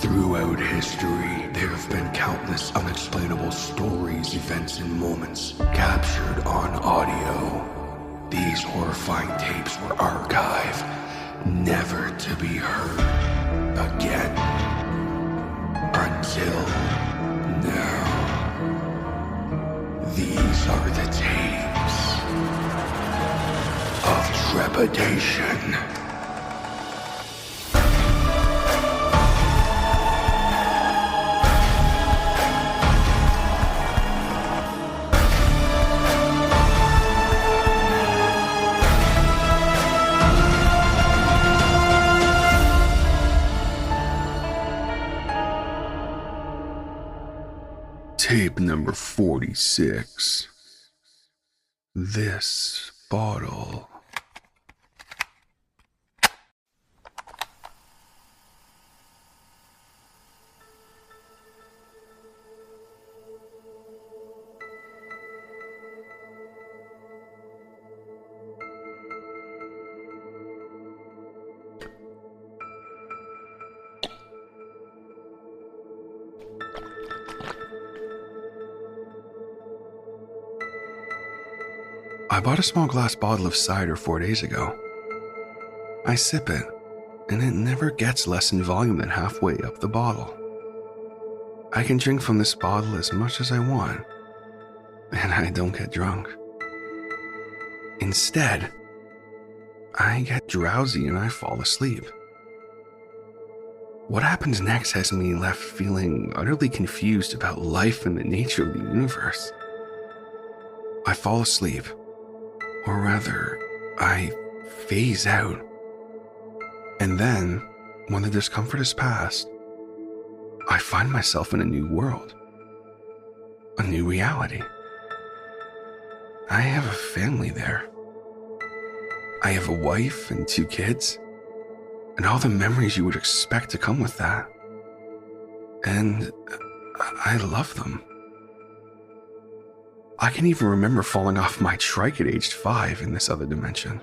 Throughout history, there have been countless unexplainable stories, events, and moments captured on audio. These horrifying tapes were archived, never to be heard again. Until now. These are the tapes of trepidation. Tape number 46. This bottle. I bought a small glass bottle of cider 4 days ago. I sip it, and it never gets less in volume than halfway up the bottle. I can drink from this bottle as much as I want, and I don't get drunk. Instead, I get drowsy and I fall asleep. What happens next has me left feeling utterly confused about life and the nature of the universe. I fall asleep. Or rather, I phase out. And then, when the discomfort is past, I find myself in a new world. A new reality. I have a family there. I have a wife and 2 kids, and all the memories you would expect to come with that. And I love them. I can even remember falling off my trike at age 5 in this other dimension,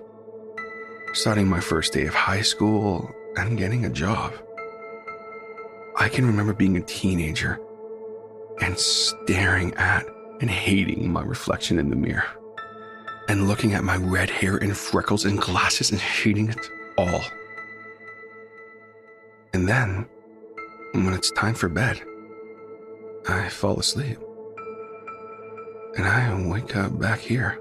starting my first day of high school and getting a job. I can remember being a teenager and staring at and hating my reflection in the mirror, and looking at my red hair and freckles and glasses and hating it all. And then, when it's time for bed, I fall asleep. And I wake up back here,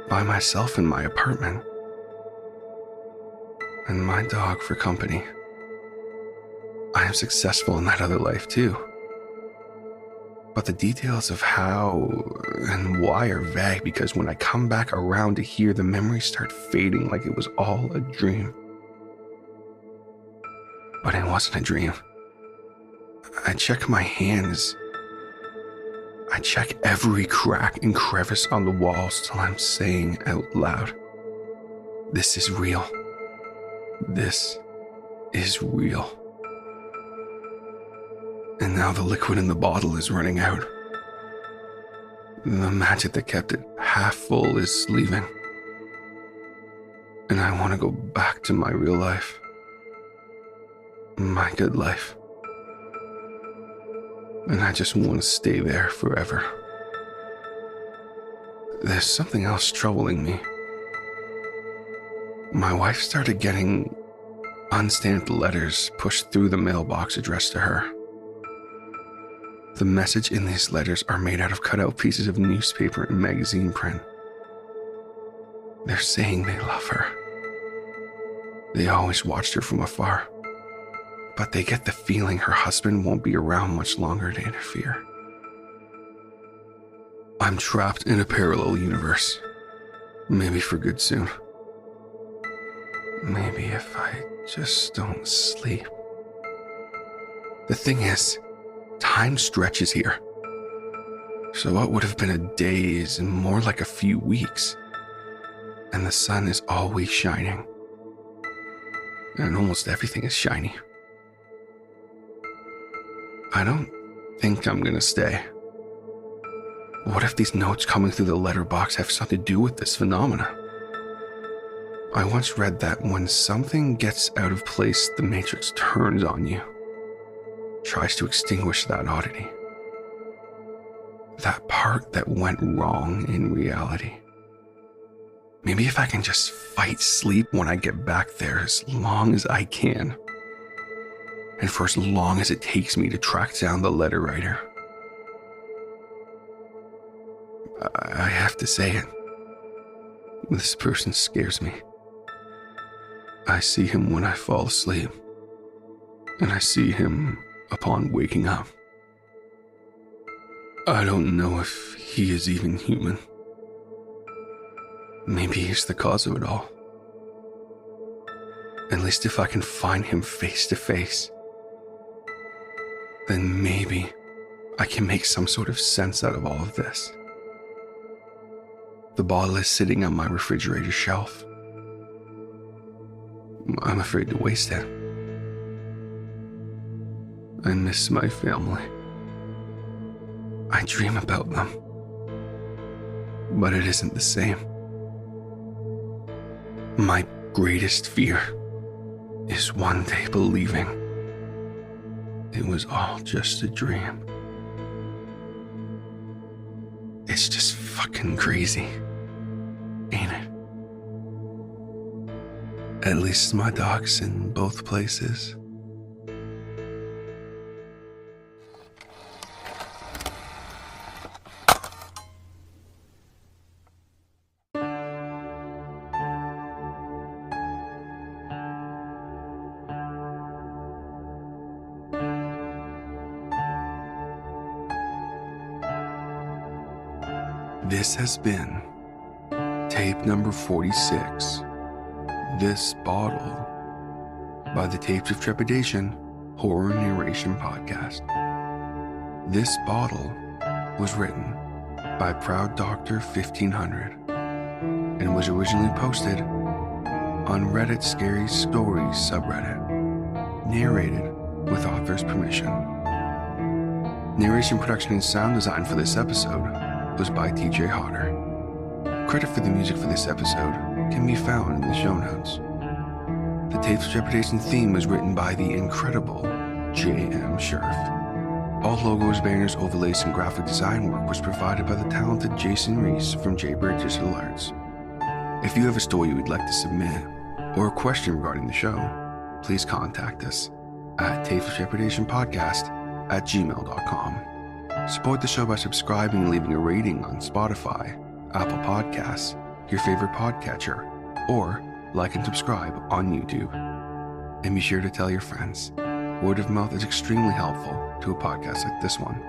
by myself in my apartment, and my dog for company. I am successful in that other life too. But the details of how and why are vague, because when I come back around to here, the memories start fading like it was all a dream. But it wasn't a dream. I check my hands. I check every crack and crevice on the walls till I'm saying out loud, "This is real. This is real." And now the liquid in the bottle is running out. The magic that kept it half full is leaving. And I want to go back to my real life. My good life. And I just want to stay there forever. There's something else troubling me. My wife started getting unstamped letters pushed through the mailbox addressed to her. The message in these letters are made out of cutout pieces of newspaper and magazine print. They're saying they love her. They always watched her from afar. But they get the feeling her husband won't be around much longer to interfere. I'm trapped in a parallel universe. Maybe for good soon. Maybe if I just don't sleep. The thing is, time stretches here. So what would have been a day is more like a few weeks. And the sun is always shining. And almost everything is shiny. I don't think I'm gonna stay. What if these notes coming through the letterbox have something to do with this phenomena? I once read that when something gets out of place, the Matrix turns on you. tries to extinguish that oddity. That part that went wrong in reality. Maybe if I can just fight sleep when I get back there as long as I can. And for as long as it takes me to track down the letter writer. I have to say it. This person scares me. I see him when I fall asleep. And I see him upon waking up. I don't know if he is even human. Maybe he's the cause of it all. At least if I can find him face to face, then maybe I can make some sort of sense out of all of this. The bottle is sitting on my refrigerator shelf. I'm afraid to waste it. I miss my family. I dream about them. But it isn't the same. My greatest fear is one day believing it was all just a dream. It's just fucking crazy, ain't it? At least my dog's in both places. This has been tape number 46, This Bottle, by the Tapes of Trepidation Horror Narration Podcast. This Bottle was written by Proud Doctor 1500 and was originally posted on Reddit Scary Stories subreddit, narrated with author's permission. Narration, production, and sound design for this episode was by TJ Hodder. Credit for the music for this episode can be found in the show notes. The Tapes of Trepidation theme was written by the incredible J.M. Scherf. All logos, banners, overlays, and graphic design work was provided by the talented Jason Reese from Jaybird Digital Arts. If you have a story you would like to submit, or a question regarding the show, please contact us at tapesoftrepidation.podcast@gmail.com. Support the show by subscribing and leaving a rating on Spotify, Apple Podcasts, your favorite podcatcher, or like and subscribe on YouTube. And be sure to tell your friends. Word of mouth is extremely helpful to a podcast like this one.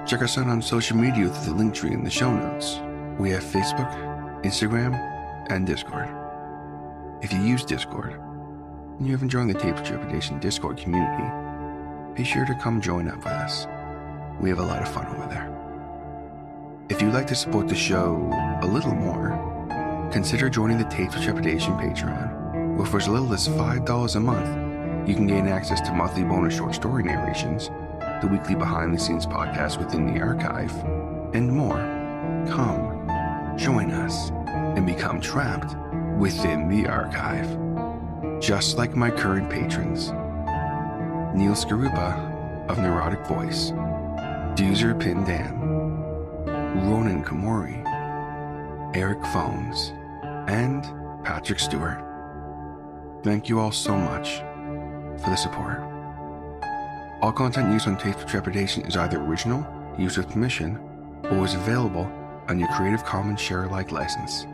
Check us out on social media through the link tree in the show notes. We have Facebook, Instagram, and Discord. If you use Discord and you haven't joined the Tapes of Trepidation Discord community, be sure to come join up with us. We have a lot of fun over there. If you'd like to support the show a little more, consider joining the Tapes of Trepidation Patreon, where for as little as $5 a month, you can gain access to monthly bonus short story narrations, the weekly behind-the-scenes podcast within the archive, and more. Come, join us, and become trapped within the archive. Just like my current patrons, Neil Skarupa of Neurotic Voice, Doozer Pindan, Ronan Kamori, Eric Phones, and Patrick Stewart. Thank you all so much for the support. All content used on Tapes of Trepidation is either original, used with permission, or is available on your Creative Commons share-alike license.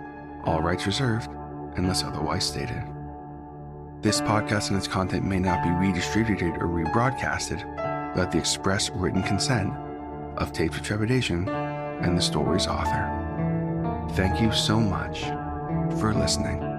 All rights reserved, unless otherwise stated. This podcast and its content may not be redistributed or rebroadcasted without the express written consent of Tapes of Trepidation and the story's author. Thank you so much for listening.